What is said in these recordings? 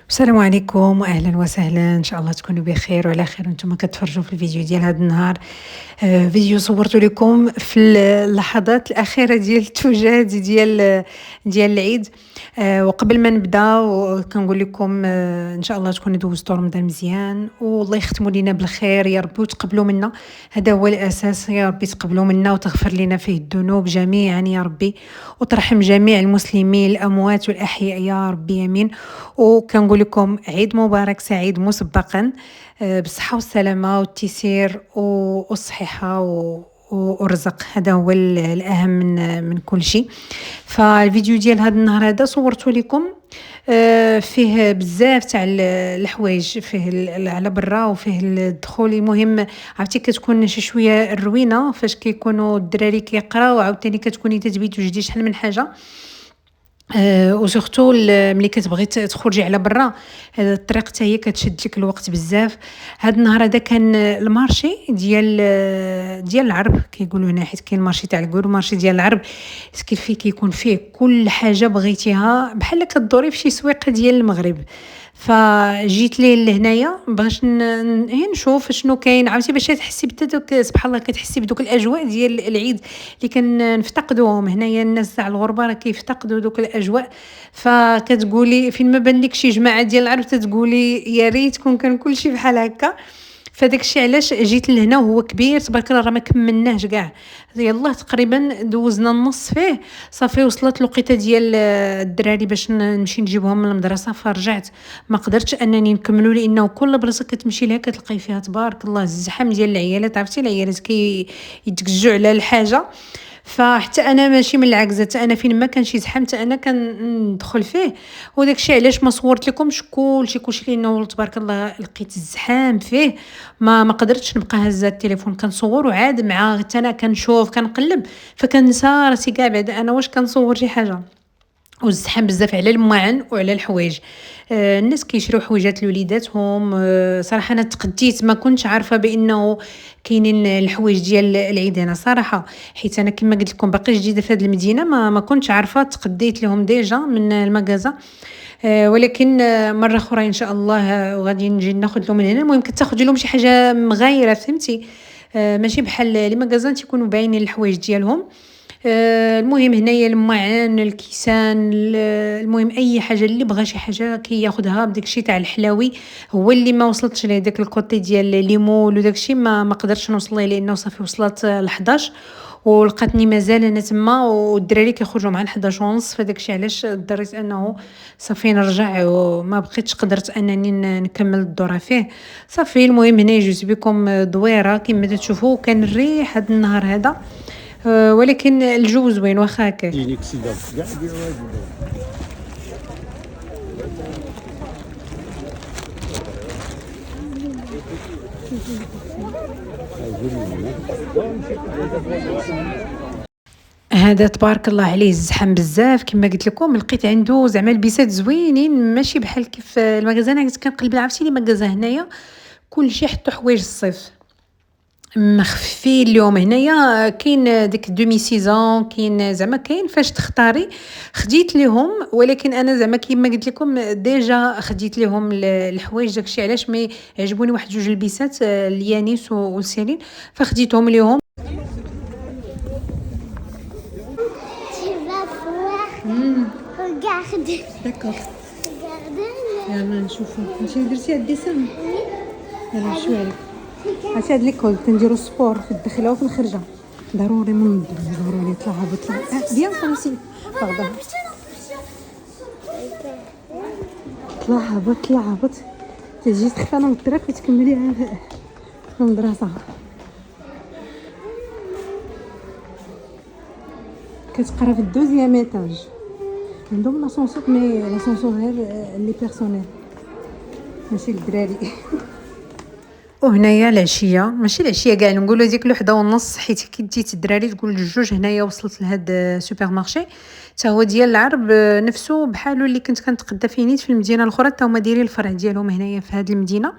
السلام عليكم واهلا وسهلا، ان شاء الله تكونوا بخير وعلى خير وانتم كتفرجوا في الفيديو ديال هذا النهار. فيديو صورته لكم في اللحظات الاخيره ديال التوجد ديال العيد. وقبل ما نبدا كنقول لكم ان شاء الله تكونوا دوزتوا رمضان مزيان والله يختموا لنا بالخير يا ربي وتقبلوا منا. هذا هو الاساس، يا ربي تقبلوا منا وتغفر لنا فيه الذنوب جميعا يا ربي، وترحم جميع المسلمين الاموات والاحياء يا ربي امين. وكنقول لكم عيد مبارك سعيد مسبقا، بالصحة والسلامة والتيسير والصحيحة والرزق، هذا هو الأهم من كل شيء. فالفيديو ديال هذا النهار هذا صورته لكم، فيه بزاف تاع الحوايج، فيه على برا وفيه الدخول. المهم عرفتي كتكون شي شويه الروينه فاش كيكونوا الدراري كيقراو، عاوتاني كتكوني تتبي توجدي شحال من حاجه. وسورتو ملي كتبغي تخرجي على برا، هذا الطريق حتى هي كتشد لك الوقت بزاف. هذا النهار هذا كان المارشي ديال العرب كيقولوا هنا، حيت كاين المارشي تاع الكول ومارشي ديال العرب. سكيل فيه كيكون فيه كل حاجه بغيتيها، بحال كدوري في شي سويقه ديال المغرب. فجيت ليه لهنايا باش نشوف شنو كاين، عرفتي باش تحسي دوك سبحان الله كتحسي بدوك الاجواء ديال العيد اللي كنفتقدوهم هنايا. الناس تاع الغربه راه كيفتقدوا دوك الاجواء، فكتقولي فين ما بان لك شي جماعه ديال العرب تتقولي يا ريت كان كلشي بحال هكا. فداك الشيء علاش جيت لهنا، وهو كبير تبارك الله، راه ما كملناهش كاع، يلاه تقريبا دوزنا النص فيه. صافي وصلت الوقيته ديال الدراري باش نمشي نجيبهم من المدرسه، فرجعت ما قدرتش انني نكملوا، لانه كل بلاصه كتمشي لها كتلقاي فيها تبارك الله الزحام ديال العيالات. عرفتي العيالات يتكجوا على الحاجه، فحتى انا ماشي من العكزه، انا فين ما كان شي زحام حتى انا كندخل فيه. وداك الشيء علاش ما صورت لكمش كلشي لانه تبارك الله لقيت الزحام فيه، ما قدرتش نبقى هزه التليفون كنصور، وعاد مع حتى انا كنشوف كنقلب فكنسى راسي كاع بعد انا واش كنصور شي حاجه. والزحام بزاف على الماعن وعلى الحوايج. الناس كيشريو حويجات لوليداتهم. صراحه انا تقديت، ما كنتش عارفه بانه كاينين الحوايج ديال العيد هنا صراحه، حيت انا كما قلت لكم باقي جديده في هذه المدينه، ما كنتش عارفه. تقديت لهم ديجا من المغازه. ولكن مره اخرى ان شاء الله وغادي نجي ناخذ لهم من هنا. المهم كتاخذ لهم شي حاجه مغايره، فهمتي؟ ماشي بحال لي مغازان تيكونوا باينين الحوايج ديالهم. المهم هنايا الماعن الكيسان، المهم اي حاجه اللي بغى شي حاجه كياخذها. بداك الشيء تاع الحلاوي هو اللي ما وصلتش ليه، داك الكوتي ديال ليمول وداك الشيء ما قدرتش نوصل ليه، لانه صافي وصلت ل 11 ولقاتني مازال انا تما، والدراري كيخرجوا مع 11 ونص. فداك الشيء علاش اضطريت انه صافي نرجع، وما بقيتش قدرت انني نكمل الدوره فيه. صافي المهم هنا جوج بكم دويره كما تشوفوا، كان الريح هذا النهار هذا. ولكن الجو زوين واخا هكاك. هذا تبارك الله عليه الزحام بزاف كما قلت لكم، لقيت عنده زعما البيسات زوينين ماشي بحال كيف المغازان. كنت كنقلب عرفتي لي مغازا هنايا كلشي حطوا حوايج الصيف مخفين اليوم. هنايا كاين ديك دومي سيزون، كاين زعما كاين فاش تختاري. خديت لهم، ولكن انا زعما كيما قلت لكم ديجا خديت لهم الحوايج. داكشي علاش مي عجبوني واحد جوج البيسات، اليانيس والسيرين، فخديتهم لهم. Regarde. داكوغ، Regarde. يلا نشوفو. ماشي درتي هاد الديسان، يلا نشوف عليك. عرفتي هاد ليكول كنديرو السبور في الدخله وفي الخرجه، ضروري منظم، ضروري طلع هبط بيان فهمتي. باغدا طلع هبط تجي تخفى انا نضرك وتكملي في المدرسه. كتقرا في الدوزيام ايطاج، عندهم لاسونسور مي لاسونسور غير لي بيرسونيل ماشي الدراري. وهنايا العشيه، ماشي العشيه كاع، نقولوا ديك 1:30، حيت كي ديت الدراري تقول الجوج. هنايا وصلت لهاد السوبر مارشي حتى هو ديال العرب، نفسه بحالو اللي كنت كنتقدى فيه نيت في المدينه الاخرى، حتى هما دايرين الفرع ديالهم هنايا في هاد المدينه.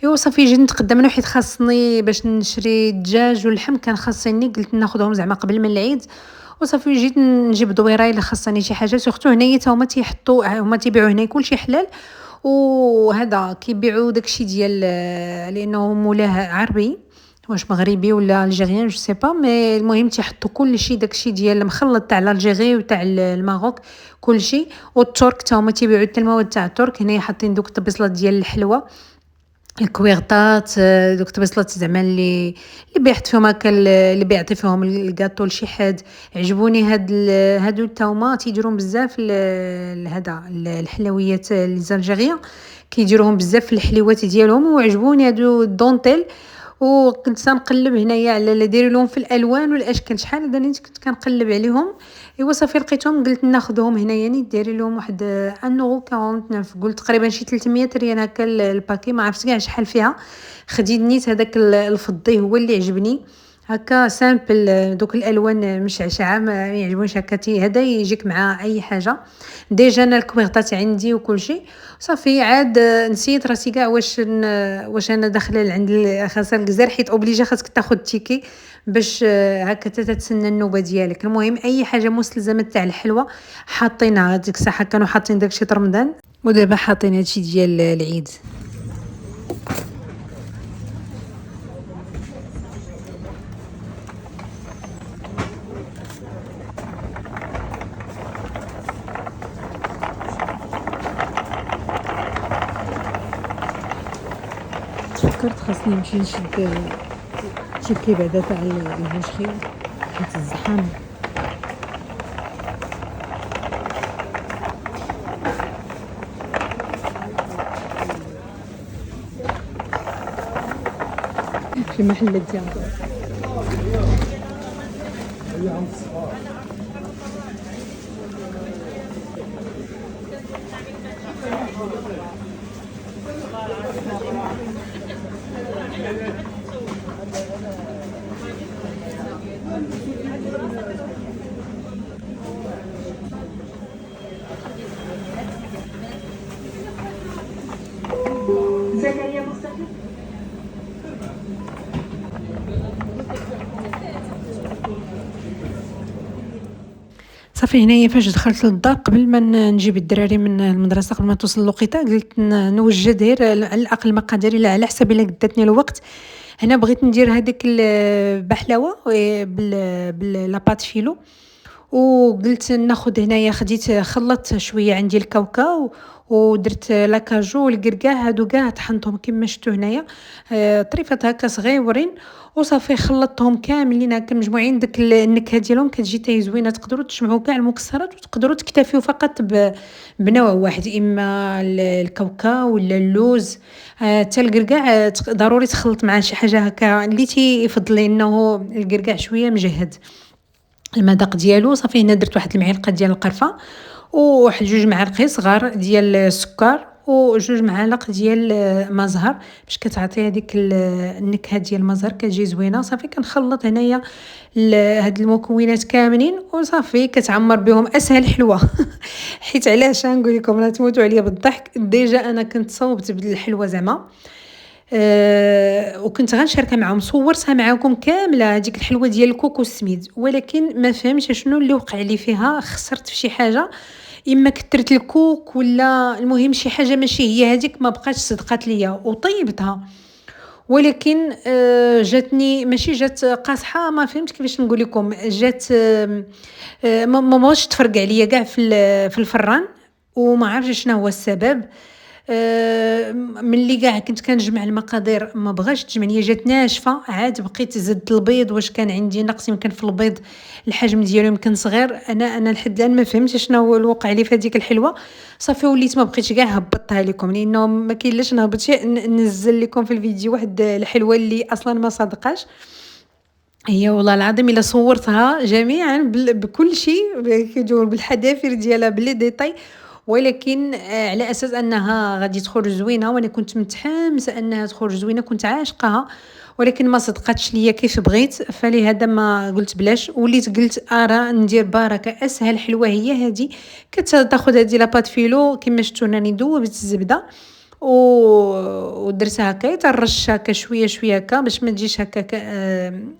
ايوا صافي جيت نتقدى منه، حيت خاصني باش نشري الدجاج واللحم، كان خاصني قلت ناخذهم زعما قبل من العيد. وصافي جيت نجيب دويره الا خاصني شي حاجه. سورتو هنايا تا هما تيحطوا، هما تيبيعوا هنا كلشي حلال، وهذا كيبيعوا داكشي ديال لانه مولاه عربي، واش مغربي ولا الجيريان جو سي با، مي المهم تيحطوا كلشي داكشي ديال مخلط تاع الجيري وتاع الماروك كلشي. والترك تا هما تيبيعوا حتى المواد تاع الترك، هنايا حاطين دوك الطبيصلات ديال الحلوى، الكويغطات، دوك الطبيصلات زعما اللي بيحط فيهم هكا اللي بيعطي فيهم الكاطو لشي حد. عجبوني هادو تا هما تيديرون بزاف هذا الحلويات الجزائريه، كيديروهم بزاف في الحلوات ديالهم، وعجبوني هادو الدونتيل. وكنت تنقلب هنايا على اللي دايرين لهم في الالوان والاشكال، شحال هذا نيت كنت كنقلب عليهم. ايوا صافي لقيتهم، قلت ناخذهم هنايا نيت دايرين لهم واحد 1.49 قلت تقريبا شي 300 ريال هكا الباكي، ما عرفت كاع شحال فيها. خديت نيت هذاك الفضي هو اللي عجبني، هكا سامبل، دوك الالوان مشعشعه ما يعجبونيش هكا، هذا يجيك مع اي حاجه. ديجا انا الكويغطات عندي وكل شيء صافي. عاد نسيت راسي كاع واش انا داخله لعند خاصه الجزائر، حيت اوبليجا خاصك تاخذ تيكي باش هكا تتسنى النوبه ديالك. المهم اي حاجه مستلزمات تاع الحلوى حاطينها، ديك الساعه كانوا حاطين داكشي رمضان، ودابا حاطين هادشي ديال العيد. تفكرت خاصني نمشي نشد تيكي بعدا تاع البوشخي حيت الزحام. في محلات ديالو صافي. هنايا فاش دخلت للدار قبل ما نجيب الدراري من المدرسه، قبل ما توصل الوقيته، قلت نوجد غير على الاقل مقادير الا على حسب الا قداتني الوقت. هنا بغيت ندير هذيك البحلاوه باللاباط فيلو، وقلت ناخذ هنايا، خديت خلطت شويه عندي الكاوكاو ودرت لاكاجو والكركاع، هادو كاع طحنتهم كما شفتوا هنايا طريفات هكا صغيورين، وصافي خلطتهم كاملين هكا مجموعين. داك النكهه ديالهم كتجي تاي زوينه. تقدروا تجمعوا كاع المكسرات وتقدروا تكتفيوا فقط بنوع واحد، اما الكاوكاو ولا اللوز. حتى الكركاع ضروري تخلط مع شي حاجه هكا اللي تيفضل، انه الكركاع شويه مجهد المذاق ديالو. صافي هنا درت واحد المعلقه ديال القرفه، وواحد 2 معالق صغار ديال السكر، و2 معالق ديال ما زهر، باش كتعطي هذيك النكهه ديال ما زهر كتجي زوينه. صافي كنخلط هنايا هاد المكونات كاملين، وصافي كتعمر بهم اسهل حلوه. حيت علاش نقول لكم لا تموتوا عليا بالضحك، ديجا انا كنت صوبت بالحلوه زعما، وكنت غنشاركها معهم، صورتها معكم كامله هذيك الحلوه ديال الكوكو السميد، ولكن ما فهمتش شنو اللي وقع لي فيها. خسرت في شي حاجه، اما كثرت الكوك ولا المهم شي حاجه ماشي هي هذيك، ما بقاتش صدقات ليا وطيبتها. ولكن جاتني ماشي جات قاصحه، ما فهمت كيفاش نقول لكم، جات ما بغاتش تفرق عليا كاع في الفران، وما عرفتش شنو هو السبب. ملي كاع كنت كنجمع المقادير ما بغاش تجمعني، جات ناشفه. عاد بقيت زدت البيض، واش كان عندي نقص يمكن في البيض، الحجم ديالو يمكن صغير. انا لحد الان ما فهمتش شنو هو الوقع لي في هذيك الحلوه. صافي وليت ما بقيتش كاع هبطتها لكم، لانه ما كاين لاش نهبط شي ننزل لكم في الفيديو واحد الحلوه اللي اصلا ما صادقاش هي. والله العظيم الا صورتها جميعا بكل شيء كيدور بالحذافير ديالها بلي ديتاي، ولكن على اساس انها غادي تخرج زوينه، وانا كنت متحمسه انها تخرج زوينه، كنت عاشقاها، ولكن ما صدقتش ليا كيف بغيت. فلهذا ما قلت بلاش، وليت قلت ارى ندير بركه اسهل حلوه هي هذه. كتاخذ هذه لاباط فيلو كما شفتوا راني دوبت الزبده ودرتها هكا، ترش هكا شويه شويه هكا باش ما تجيش هكا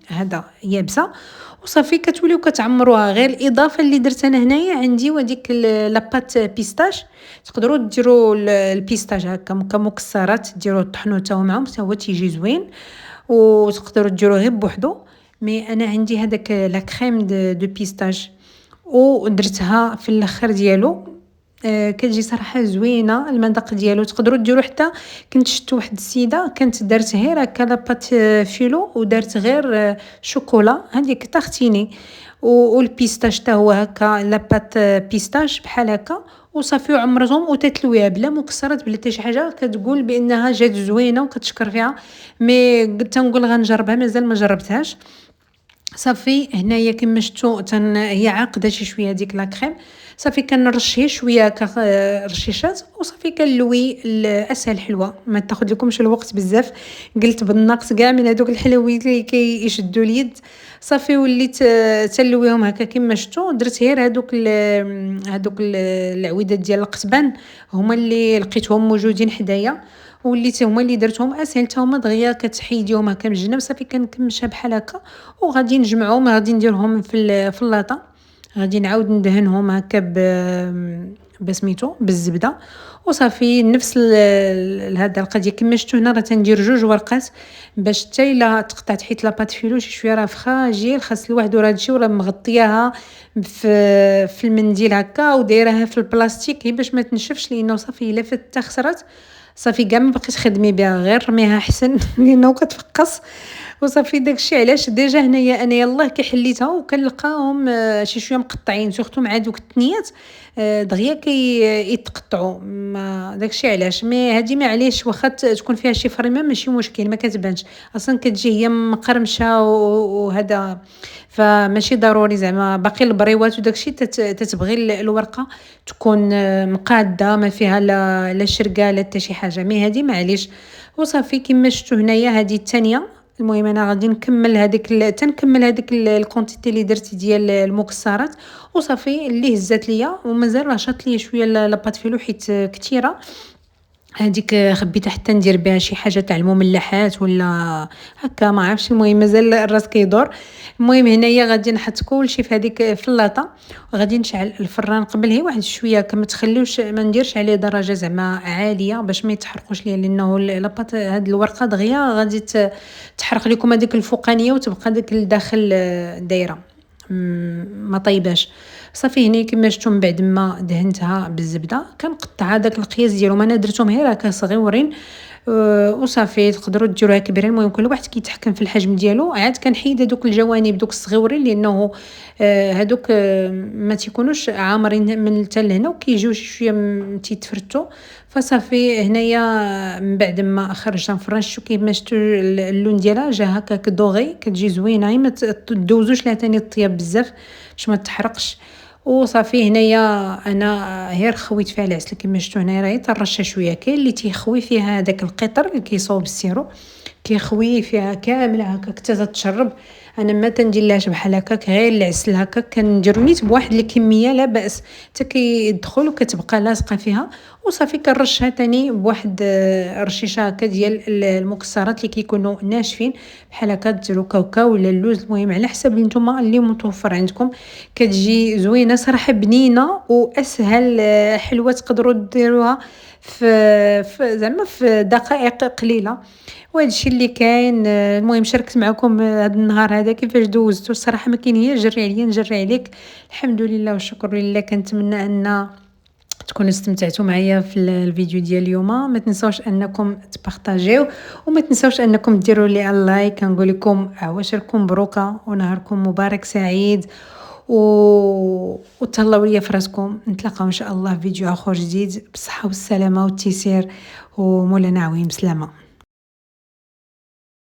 هذا يابسه. وصافي كتوليو كتعمروها. غير الإضافة اللي درت أنا هنايا عندي وهاديك لاباط بيستاش، تقدروا ديروا البيستاج هكا كمكسرات، ديروه طحنوه حتى هو معاهم حتى هو تيجي زوين، وتقدروا ديروه غير بوحدو. مي أنا عندي هذاك لا كريم دو بيستاج ودرتها في الاخر ديالو. كتجي صراحه زوينه المذاق ديالو. تقدروا ديروا حتى، كنت شفت واحد السيده كانت دارت غير هكا لاباط فيلو ودارت غير شوكولا، هذيك تاختيني والبيستاش حتى هو هكا لاباط بيستاش بحال هكا وصافي وعمرتهم وتتلويها بلا مكسرات بلا حتى شي حاجه. كتقول بانها جات زوينه وكتشكر فيها. مي قلت نقول غنجربها، مازال ما جربتهاش. صافي هنايا كما شفتوا هي عاقده شي شويه هذيك لا كريم. صافي كنرش هي شويه هكا رشيشات وصافي كنلوي الاسهل حلوه، ما تاخذ لكمش الوقت بزاف. قلت بالنقص كاع من هذوك الحلويات اللي كيشدوا اليد. صافي وليت تنلويهم هكا كما شفتوا. درت غير هذوك العويدات ديال القزبان هما اللي لقيتهم موجودين حدايا، وليت هما اللي درتهم اسهل حتى هما دغيا كتحيديهم هكا من الجناب. صافي كنكمشها بحال هكا وغادي نجمعهم، غادي نديرهم في اللاطه، غادي نعاود ندهنهم هكا بسميتو بالزبده وصافي نفس هذا القضيه. كما شفتوا هنا راه تندير 2 ورقات باش حتى الا تقطعت حيت لاباط فيلو شي شويه راه فخاجيل، خاص الواحد وراه هادشي وراه مغطياها في المنديل هكا ودايرها في البلاستيك هي باش ما تنشفش، لانه صافي الا فات خسرت صافي كاع ما بقيتش خدمي بها، غير رميها احسن لانه كتفقص. وصافي داكشي علاش ديجا هنايا انا يلاه كي حليتها وكنلقاهم شي شويه مقطعين سورتو مع دوك التنيات دغيا يتقطعوا. ما داكشي علاش. مي هذه معليش واخا تكون فيها شي فريمه ماشي مشكل، ما كتبانش اصلا كتجي هي مقرمشه وهذا، فماشي ضروري زعما باقي البريوات وداكشي تتبغي الورقه تكون مقاده ما فيها لا شرقه لا حتى شي حاجه. مي هذه معليش. وصافي كما شفتوا هنايا هذه الثانيه. المهم انا غادي نكمل تنكمل هذيك الكونتيتي اللي درت ديال المكسرات وصافي اللي هزات ليا ومازال راه شاط ليا شويه لاباط فيلو حيت كثيره. هذيك خبيتها حتى ندير بها شي حاجه تاع المملحات ولا هكا ما عرفتش. المهم مازال الراس كيدور. المهم هنايا غادي نحط كلشي في هذيك في اللاطه وغادي نشعل الفران قبل هي واحد شويه كما تخليوش ما نديرش عليه درجه زعما عاليه باش ما يتحرقوش ليا، لانه لاباط هاد الورقه دغيا غادي تحرق لكم هذيك الفوقانيه وتبقى داك الداخل دايره ما طيباش. صافي هنا كما شفتوا من بعد ما دهنتها بالزبده كنقطع داك القياس ديالهم. انا درتهم غير هكا صغيورين وصافي تقدروا ديروها كبيرين. المهم كل واحد كيتحكم في الحجم ديالو. عاد كنحيد هذوك الجوانب دوك الصغيورين لانه هذوك ما تيكونوش عامرين من حتى لهنا وكيجيو شويه تيتفرتوا. فصافي هنايا من بعد ما خرجتها من الفران شفتوا كيما شفتوا اللون ديالها جا هكاك دوغي كتجي زوينه. ما تدوزوش لها ثاني الطياب بزاف باش ما تحرقش. وصافي هنايا انا غير خويت فيها العسل كما شفتوا هنا راهي ترشه شويه. كاين اللي تيخوي فيها هذاك القطر اللي كيصاوب السيرو كيخوي فيها كامله هكاك حتى تشرب. انا ما تنديرلهاش بحال هكاك غير العسل هكاك كنديرو نيت بواحد الكميه لا باس حتى كيدخل وكتبقى لاصقه فيها. وصافي كنرشها تاني بواحد رشيشه هكا ديال المكسرات اللي كيكونوا ناشفين بحال هكا. ديروا كاوكاو ولا اللوز المهم على حسب اللي نتوما اللي متوفر عندكم. كتجي زوينه صراحه بنينه واسهل حلوه تقدروا ديروها في زعما في دقائق قليله. وهذا الشيء اللي كاين. المهم شاركت معكم هذا النهار هذا كيفاش دوزته. الصراحه ما كاين هي جري عليا نجري عليك. الحمد لله والشكر لله. كنتمنى ان تكونوا استمتعتوا معايا في الفيديو ديال اليوم. ما تنساوش انكم تبارطاجيو وما تنساوش انكم ديروا لي اللايك. كنقول لكم عواشركم مبروكه ونهاركم مبارك سعيد وتهلاو ليا في راسكم. نتلاقاو ان شاء الله في فيديو اخر جديد بالصحه والسلامه والتيسير ومولانا عويم. سلامه.